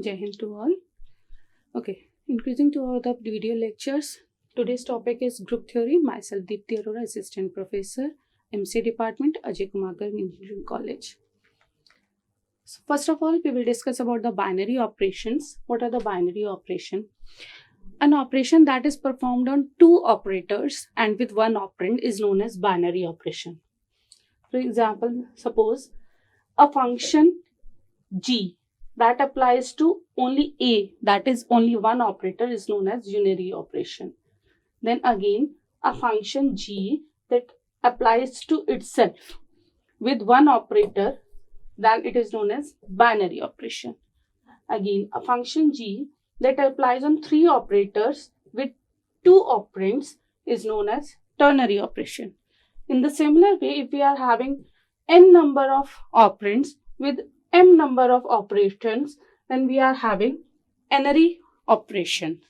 Jai Hind to all. Okay, increasing to all the video lectures. Today's topic is group theory. Myself, Deepti Arora, Assistant Professor, MC Department, Ajay Kumar Engineering College. So first of all, we will discuss about the binary operations. What are the binary operations? An operation that is performed on two operators and with one operand is known as binary operation. For example, suppose a function g that applies to only a, that is only one operator, is known as unary operation. Then again, a function g that applies to itself with one operator, then it is known as binary operation. Again, a function g that applies on three operators with two operands is known as ternary operation. In the similar way, if we are having n number of operands with m number of operations, then we are having n-ary operation.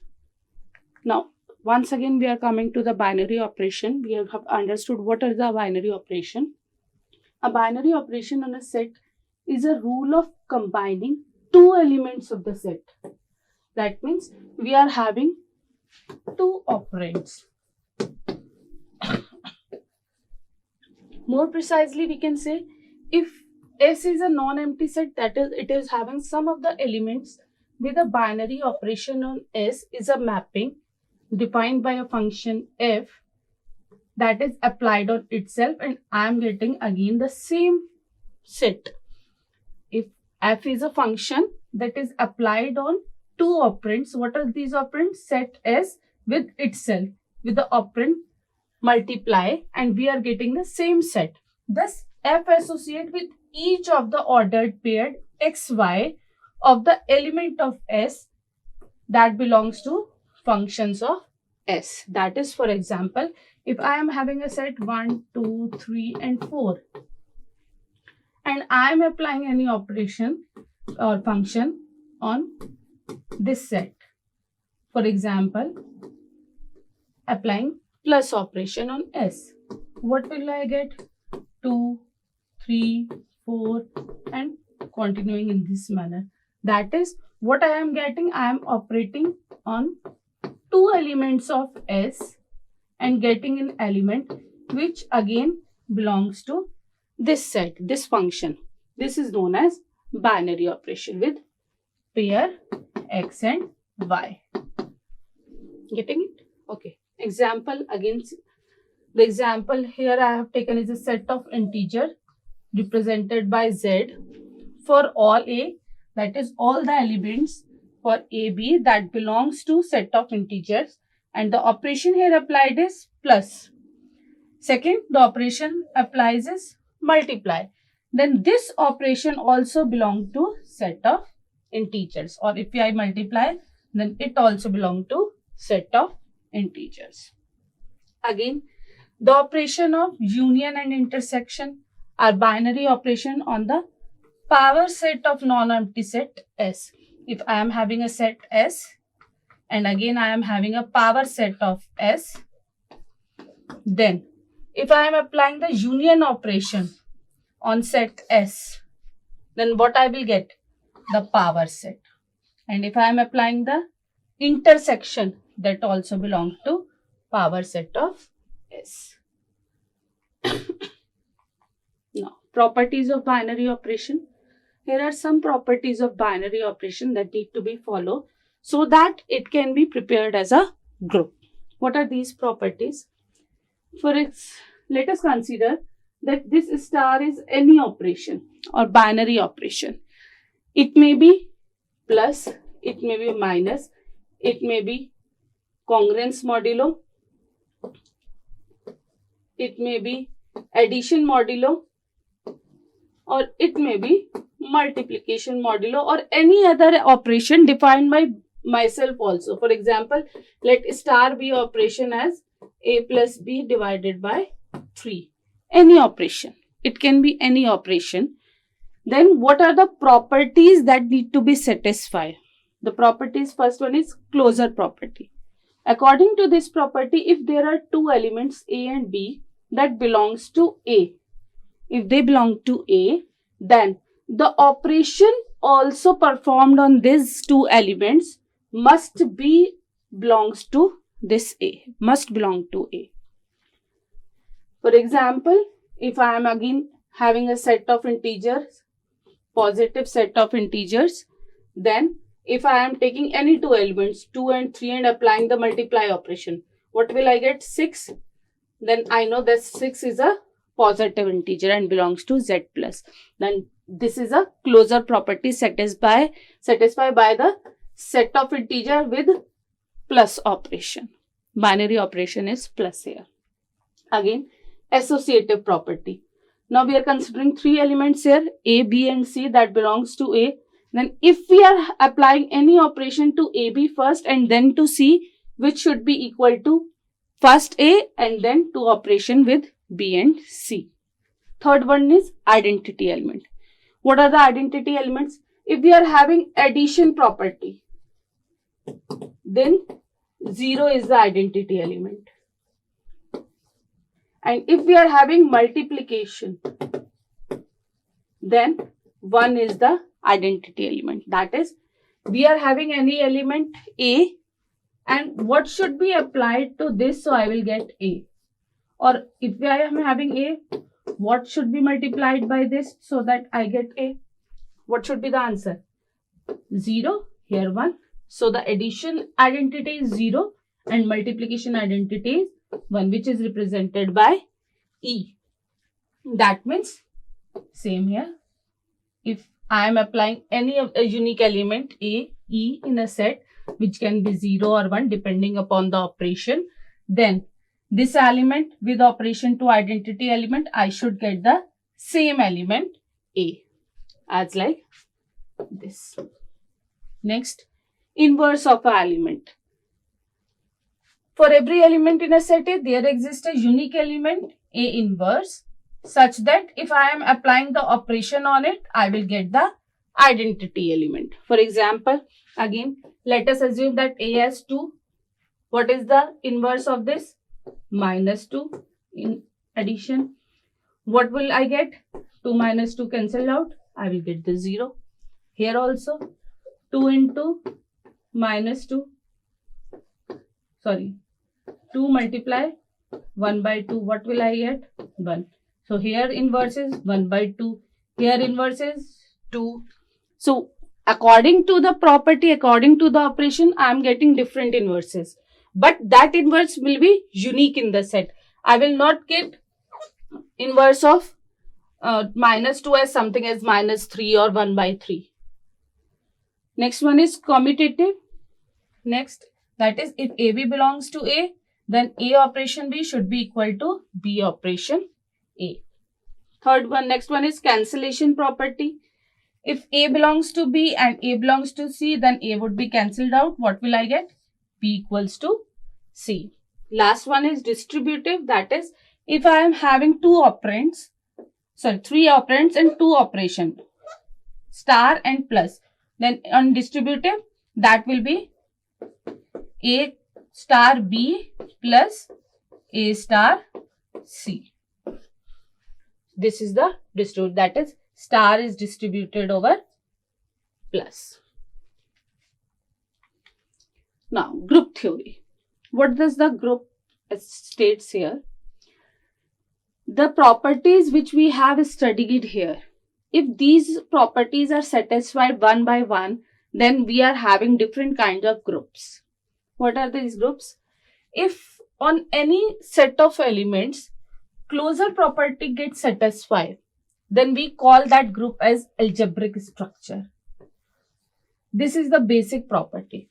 Now, once again, we are coming to the binary operation. We have understood what is the binary operation. A binary operation on a set is a rule of combining two elements of the set. That means we are having two operands. More precisely, we can say if S is a non-empty set, that is, it is having some of the elements with a binary operation on S is a mapping defined by a function f that is applied on itself, and I am getting again the same set. If f is a function that is applied on two operands, what are these operands? Set S with itself, with the operand multiply, and we are getting the same set. Thus, f associate with each of the ordered paired xy of the element of S that belongs to functions of S. That is, for example, if I am having a set 1, 2, 3 and 4 and I am applying any operation or function on this set, for example, applying plus operation on S, what will I get? 2, 3, 4 and continuing in this manner. That is what I am getting. I am operating on two elements of S and getting an element which again belongs to this set, this function. This is known as binary operation with pair x and y. Getting it? Okay. Example again. The example here I have taken is a set of integer represented by z for all a, that is all the elements for ab that belongs to set of integers, and the operation here applied is plus. Second, the operation applies is multiply. Then this operation also belongs to set of integers, or if I multiply, then it also belongs to set of integers. Again, the operation of union and intersection are binary operation on the power set of non-empty set S. If I am having a set S and again I am having a power set of S, then if I am applying the union operation on set S, then what I will get? The power set. And if I am applying the intersection, that also belongs to power set of S. Now, properties of binary operation. Here are some properties of binary operation that need to be followed so that it can be prepared as a group. What are these properties? Let us consider that this star is any operation or binary operation. It may be plus, it may be minus, it may be congruence modulo, it may be addition modulo, or it may be multiplication modulo, or any other operation defined by myself also. For example, let star be operation as a plus b divided by 3. Any operation. It can be any operation. Then what are the properties that need to be satisfied? The properties, first one is closure property. According to this property, if there are two elements a and b that belongs to a, if they belong to a, then the operation also performed on these two elements must be belongs to this A, must belong to A. For example, if I am again having a set of integers, positive set of integers, then if I am taking any two elements, 2 and 3, and applying the multiply operation, what will I get? 6. Then I know that 6 is a positive integer and belongs to Z plus. Then this is a closure property satisfied by the set of integer with plus operation. Binary operation is plus here. Again, associative property. Now we are considering three elements here, A, B and C, that belongs to A. Then if we are applying any operation to AB first and then to C, which should be equal to first A and then to operation with B and C. Third one is identity element. What are the identity elements? If we are having addition property, then 0 is the identity element. And if we are having multiplication, then 1 is the identity element. That is, we are having any element A, and what should be applied to this, so I will get A. Or if I am having A, what should be multiplied by this so that I get A? What should be the answer? 0, here 1. So the addition identity is 0 and multiplication identity is 1, which is represented by E. That means same here. If I am applying any of a unique element A, E in a set, which can be 0 or 1 depending upon the operation, then this element with operation to identity element, I should get the same element A, as like this. Next, inverse of an element. For every element in a set A, there exists a unique element A inverse, such that if I am applying the operation on it, I will get the identity element. For example, again, let us assume that A has 2. What is the inverse of this? Minus 2 in addition. What will I get? 2 minus 2 cancelled out. I will get the 0. Here also, 2 into minus 2. Sorry, 2 multiply 1 by 2. What will I get? 1. So here inverse is 1 by 2. Here inverse is 2. So according to the property, according to the operation, I am getting different inverses. But that inverse will be unique in the set. I will not get inverse of minus 2 as something as minus 3 or 1 by 3. Next one is commutative. Next, that is, if AB belongs to A, then A operation B should be equal to B operation A. Third one, next one is cancellation property. If A belongs to B and A belongs to C, then A would be cancelled out. What will I get? B equals to C. Last one is distributive. That is, if I am having three operands and two operations, star and plus, then on distributive, that will be A star B plus A star C. This is the distributive. That is, star is distributed over plus. Now, group theory. What does the group states here? The properties which we have studied here, if these properties are satisfied one by one, then we are having different kinds of groups. What are these groups? If on any set of elements, closure property gets satisfied, then we call that group as algebraic structure. This is the basic property,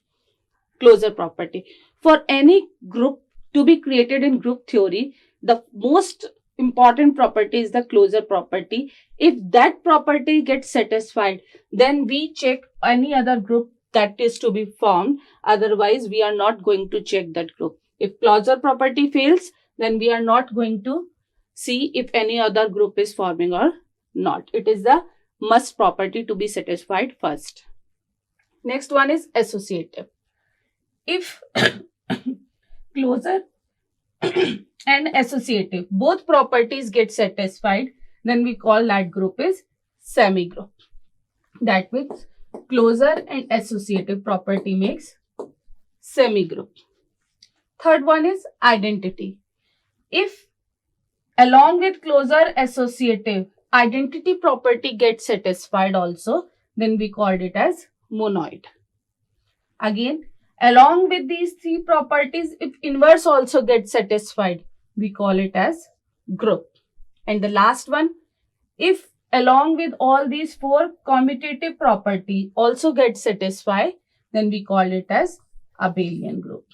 closure property. For any group to be created in group theory, the most important property is the closure property. If that property gets satisfied, then we check any other group that is to be formed. Otherwise, we are not going to check that group. If closure property fails, then we are not going to see if any other group is forming or not. It is the must property to be satisfied first. Next one is associative. If closure and associative, both properties get satisfied, then we call that group is semi-group. That means closure and associative property makes semigroup. Third one is identity. If along with closure associative identity property gets satisfied also, then we called it as monoid. Again, along with these three properties, if inverse also gets satisfied, we call it as group. And the last one, if along with all these four commutative property also get satisfied, then we call it as abelian group.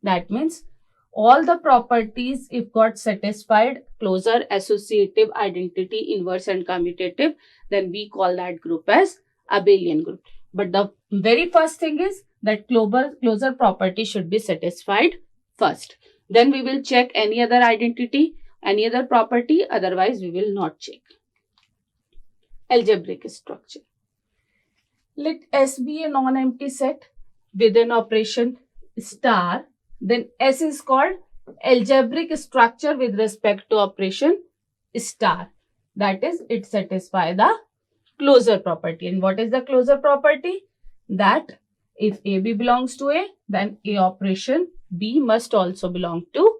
That means all the properties if got satisfied, closure, associative, identity, inverse and commutative, then we call that group as abelian group. But the very first thing is that closure property should be satisfied first. Then we will check any other identity, any other property, otherwise we will not check. Algebraic structure. Let S be a non-empty set with an operation star, then S is called algebraic structure with respect to operation star. That is, it satisfies the closure property. And what is the closure property? That if AB belongs to A, then A operation B must also belong to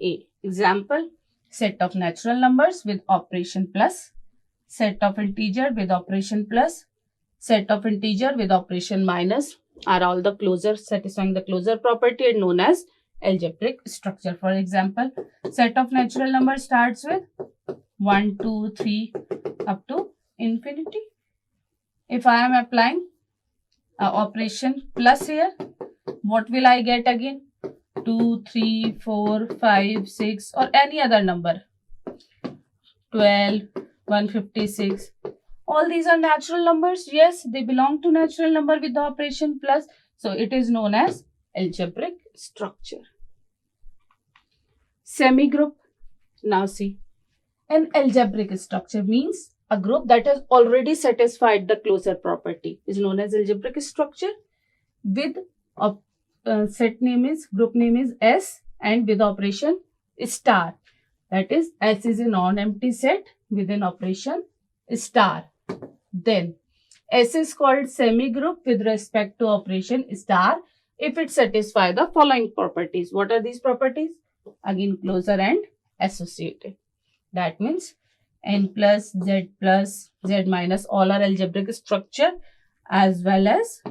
A. Example, set of natural numbers with operation plus, set of integer with operation plus, set of integer with operation minus are all the closure satisfying the closure property and known as algebraic structure. For example, set of natural numbers starts with 1, 2, 3 up to infinity. If I am applying operation plus here, what will I get again? 2, 3, 4, 5, 6 or any other number. 12, 156. All these are natural numbers. Yes, they belong to natural number with the operation plus. So it is known as algebraic structure. Semigroup. Now see, an algebraic structure means a group that has already satisfied the closure property is known as algebraic structure with a group name is S and with operation star. That is, S is a non-empty set with an operation star. Then S is called semigroup with respect to operation star if it satisfies the following properties. What are these properties? Again, closure and associative. That means N plus, Z minus all are algebraic structure as well as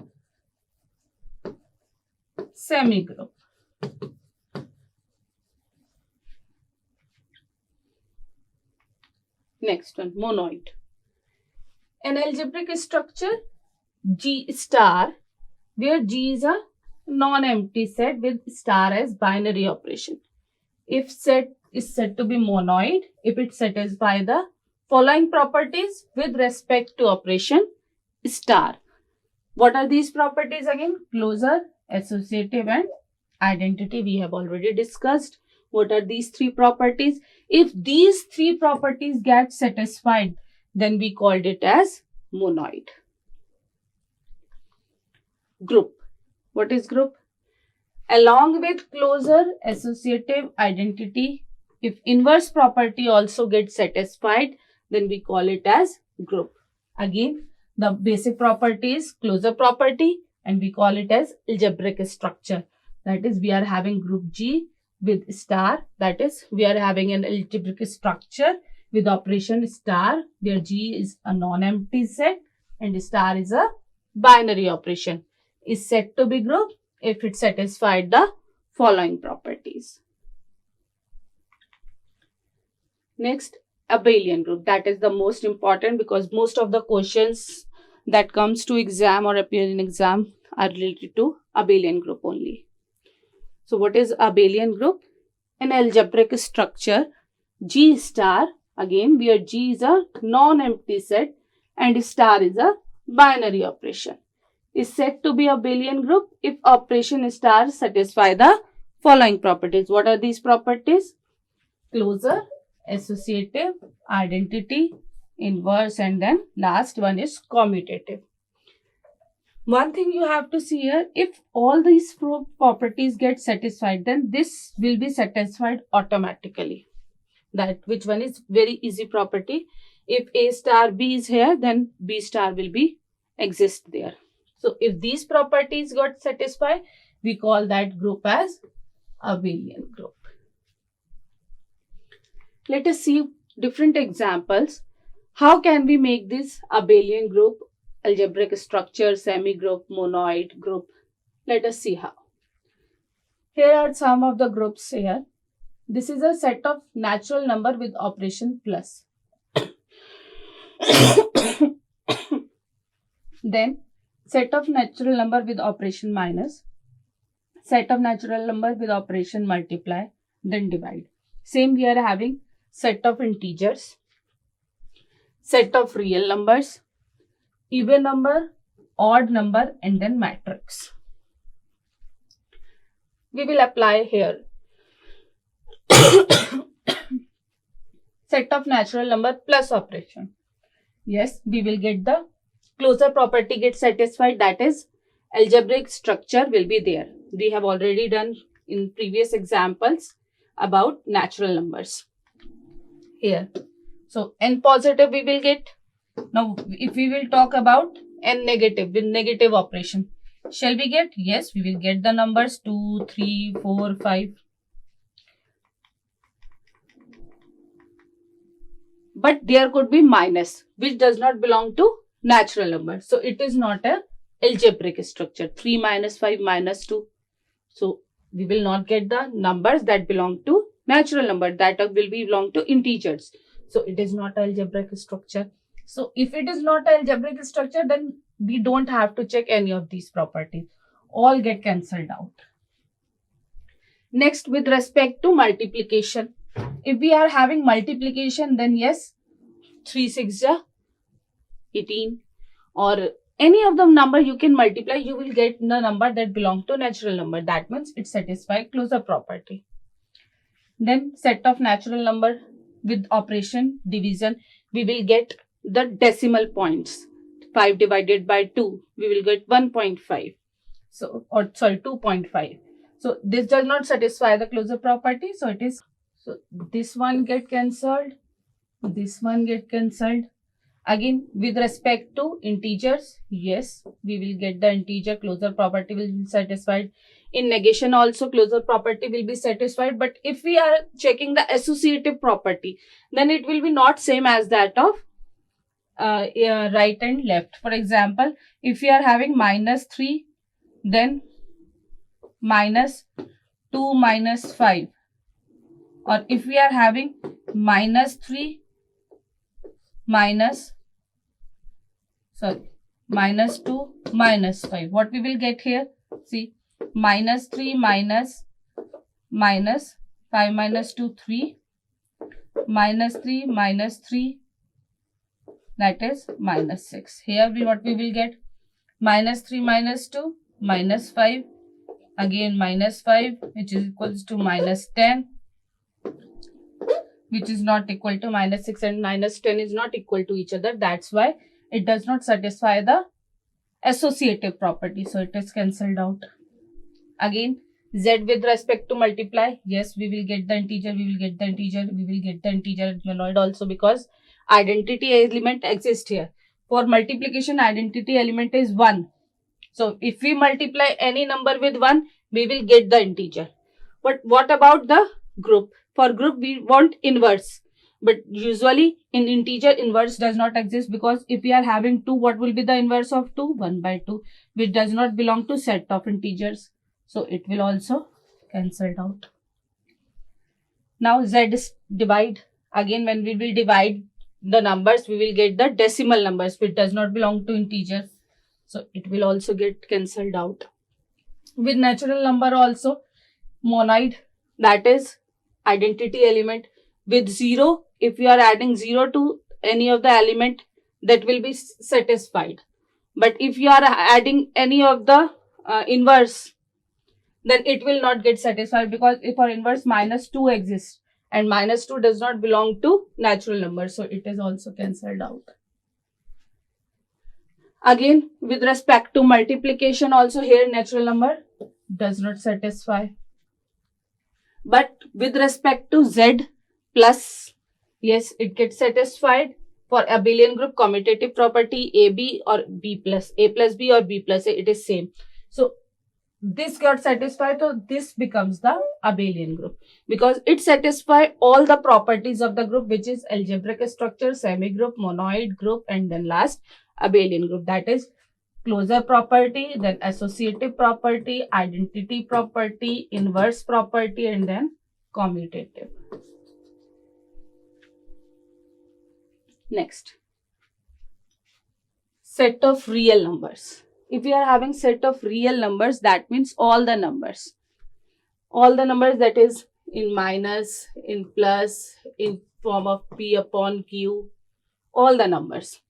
semigroup. Next one, monoid. An algebraic structure G star where G is a non-empty set with star as binary operation. If set is said to be monoid if it satisfies the following properties with respect to operation star. What are these properties again? Closure, associative and identity we have already discussed. What are these three properties? If these three properties get satisfied, then we called it as monoid. Group. What is group? Along with closure, associative, identity, if inverse property also gets satisfied, then we call it as group. Again, the basic property is closure property and we call it as algebraic structure. That is, we are having group G with star. That is, we are having an algebraic structure with operation star where G is a non-empty set and star is a binary operation. Is said to be group if it satisfied the following properties. Next, abelian group. That is the most important because most of the questions that comes to exam or appear in exam are related to abelian group only. So what is abelian group? An algebraic structure G star, again where G is a non-empty set and star is a binary operation, is said to be abelian group if operation star satisfy the following properties. What are these properties? Closure, associative, identity, inverse, and then last one is commutative. One thing you have to see here, if all these properties get satisfied, then this will be satisfied automatically. That which one is very easy property. If A star B is here, then B star will be exist there. So if these properties got satisfied, we call that group as abelian group. Let us see different examples. How can we make this abelian group, algebraic structure, semi-group, monoid group? Let us see how. Here are some of the groups here. This is a set of natural number with operation plus. Then set of natural number with operation minus, set of natural number with operation multiply, then divide. Same we are having set of integers, set of real numbers, even number, odd number, and then matrix. We will apply here. Set of natural number plus operation. Yes, we will get the closure property gets satisfied, that is algebraic structure will be there. We have already done in previous examples about natural numbers. Here. So n positive we will get. Now if we will talk about n negative with negative operation, shall we get? Yes, we will get the numbers 2, 3, 4, 5. But there could be minus, which does not belong to natural number. So it is not a algebraic structure. 3 minus 5 minus 2. So we will not get the numbers that belong to natural number, that will be belong to integers. So it is not algebraic structure. So if it is not algebraic structure, then we don't have to check any of these properties. All get cancelled out. Next, with respect to multiplication. If we are having multiplication, then yes, 3 6 18, or any of the number you can multiply, you will get the number that belong to natural number. That means it satisfies closure property. Then set of natural number with operation division, we will get the decimal points. 5 divided by 2, we will get 1.5. So, or sorry, 2.5. So this does not satisfy the closure property. So it is, so this one get cancelled, this one get cancelled. Again, with respect to integers, yes, we will get the integer closure property will be satisfied. In negation also closure property will be satisfied. But if we are checking the associative property, then it will be not same as that of right and left. For example, if we are having minus 3, then minus 2 minus 5. Or if we are having minus 3 minus 2 minus 5. What we will get here? See, minus 3 minus 5 minus 2, 3. Minus 3 minus 3, that is minus 6. Here what we will get? Minus 3 minus 2 minus 5. Again minus 5, which is equals to minus 10. Which is not equal to minus 6, and minus 10 is not equal to each other. That's why it does not satisfy the associative property. So it is cancelled out. Again, z with respect to multiply. Yes, we will get the integer, we will get the integer, we will get the integer monoid also, because identity element exists here. For multiplication, identity element is 1. So if we multiply any number with 1, we will get the integer. But what about the group? For group, we want inverse. But usually in integer, inverse does not exist, because if we are having 2, what will be the inverse of 2? 1 by 2, which does not belong to set of integers. So it will also cancel out. Now z is divide. Again, when we will divide the numbers, we will get the decimal numbers, which does not belong to integers. So it will also get cancelled out. With natural number also, monoid, that is identity element with 0. If we are adding 0 to any of the element, that will be satisfied. But if you are adding any of the inverse, then it will not get satisfied, because if our inverse minus 2 exists, and minus 2 does not belong to natural number, so it is also cancelled out. Again, with respect to multiplication also, here natural number does not satisfy. But with respect to z plus, yes, it gets satisfied. For abelian group, commutative property AB or B plus A plus B or B plus A, it is same. So this got satisfied, so this becomes the abelian group because it satisfies all the properties of the group, which is algebraic structure, semi-group, monoid group, and then last abelian group. That is closure property, then associative property, identity property, inverse property, and then commutative. Next, set of real numbers. If we are having set of real numbers, that means all the numbers that is in minus, in plus, in form of P upon Q, all the numbers.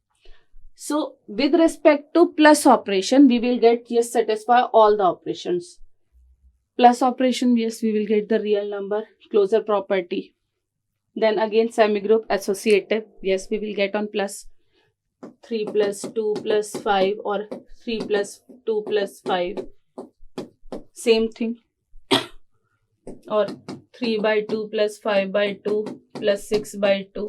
So with respect to plus operation, we will get, yes, satisfy all the operations. Plus operation, yes, we will get the real number, closure property. Then again semi-group, associative, yes, we will get on plus 3 plus 2 plus 5 or 3 plus 2 plus 5. Same thing. Or 3 by 2 plus 5 by 2 plus 6 by 2.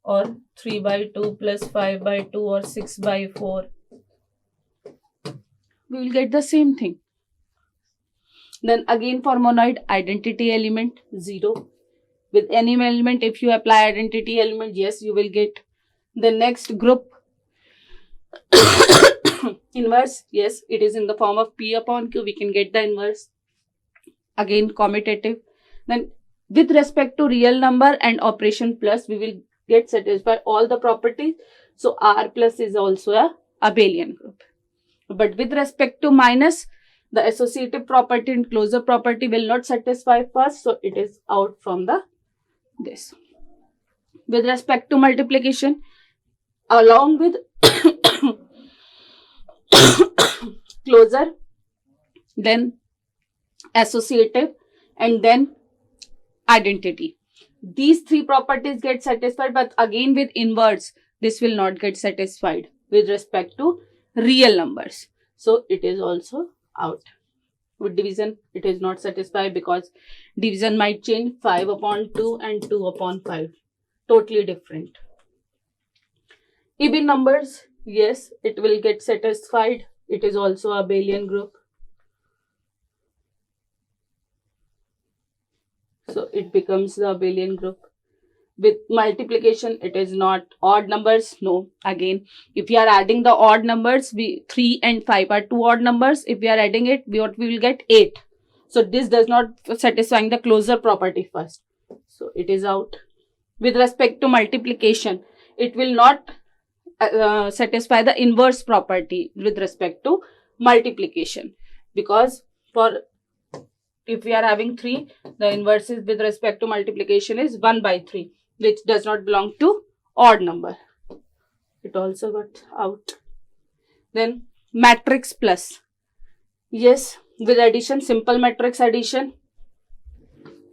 Or 3 by 2 plus 5 by 2 or 6 by 4. We will get the same thing. Then again for monoid, identity element 0. With any element, if you apply identity element, yes, you will get the next group. Inverse, yes, it is in the form of P upon Q, we can get the inverse. Again commutative. Then with respect to real number and operation plus, we will get satisfied all the properties. So R plus is also a abelian group. But with respect to minus, the associative property and closure property will not satisfy first, so it is out from the this. With respect to multiplication, along with closure, then associative, and then identity. These three properties get satisfied, but again with inverse, this will not get satisfied with respect to real numbers. So it is also out. With division, it is not satisfied because division might change 5 upon 2 and 2 upon 5. Totally different. Even numbers, yes, it will get satisfied. It is also a abelian group. So it becomes the abelian group. With multiplication, it is not odd numbers. No, again, if we are adding the odd numbers, 3 and 5 are two odd numbers. If we are adding it, we will get 8. So this does not satisfying the closure property first. So it is out. With respect to multiplication, it will not satisfy the inverse property with respect to multiplication, because for if we are having 3, the inverse is with respect to multiplication is 1 by 3, which does not belong to odd number. It also got out. Then matrix plus. Yes, with addition, simple matrix addition.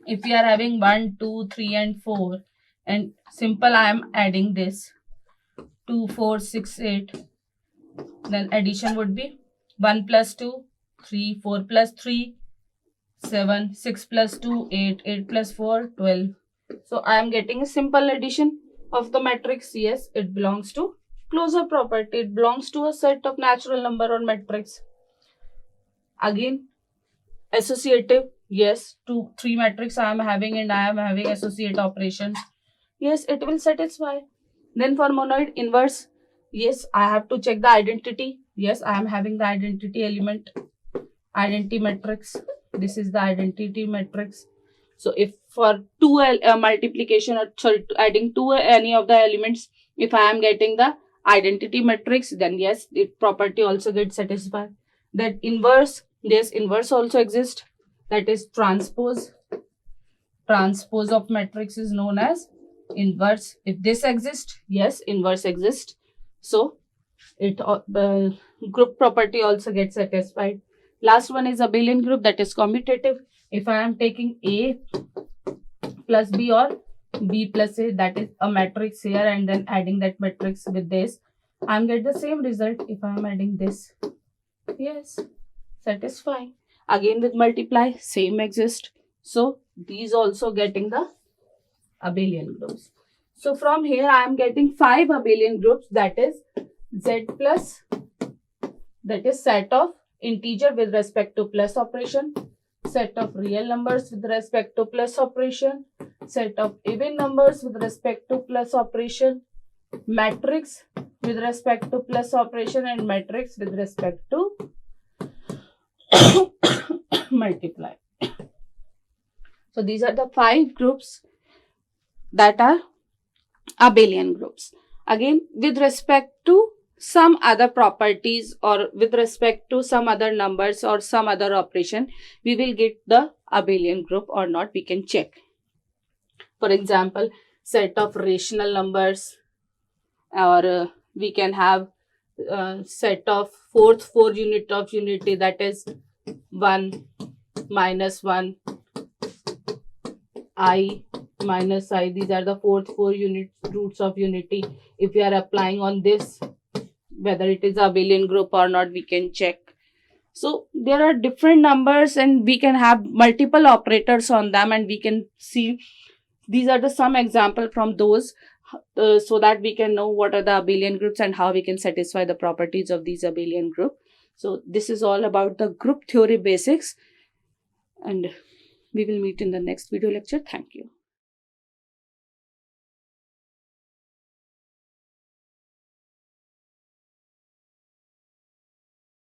If we are having 1, 2, 3 and 4, and simple I am adding this 2, 4, 6, 8, then addition would be 1 plus 2, 3, 4 plus 3, 7, 6 plus 2, 8, 8 plus 4, 12. So I am getting a simple addition of the matrix. Yes, it belongs to closure property. It belongs to a set of natural number or matrix. Again, associative. Yes, 2, 3 matrix I am having and I am having associate operations. Yes, it will satisfy. Then for monoid inverse, yes, I have to check the identity. Yes, I am having the identity element, identity matrix. This is the identity matrix. So if for 2 multiplication or sorry, adding 2 any of the elements, if I am getting the identity matrix, then yes, the property also gets satisfied. That inverse, yes, inverse also exists. That is transpose. Transpose of matrix is known as inverse. If this exists, yes, inverse exists. So it the group property also gets satisfied. Last one is abelian group, that is commutative. If I am taking A plus B or B plus A, that is a matrix here, and then adding that matrix with this, I am get the same result if I am adding this. Yes, satisfying. Again with multiply, same exist. So these also getting the abelian groups. So from here I am getting 5 abelian groups, that is Z plus, that is set of integer with respect to plus operation, set of real numbers with respect to plus operation, set of even numbers with respect to plus operation, matrix with respect to plus operation, and matrix with respect to multiply. So these are the 5 groups that are abelian groups. Again, with respect to some other properties or with respect to some other numbers or some other operation, we will get the abelian group or not, we can check. For example, set of rational numbers, or we can have set of fourth 4 unit of unity, that is 1 minus 1 I minus I. These are the fourth 4 unit roots of unity. If we are applying on this, whether it is abelian group or not, we can check. So there are different numbers and we can have multiple operators on them, and we can see these are the some example from those, so that we can know what are the abelian groups and how we can satisfy the properties of these abelian group. So this is all about the group theory basics, and we will meet in the next video lecture. Thank you.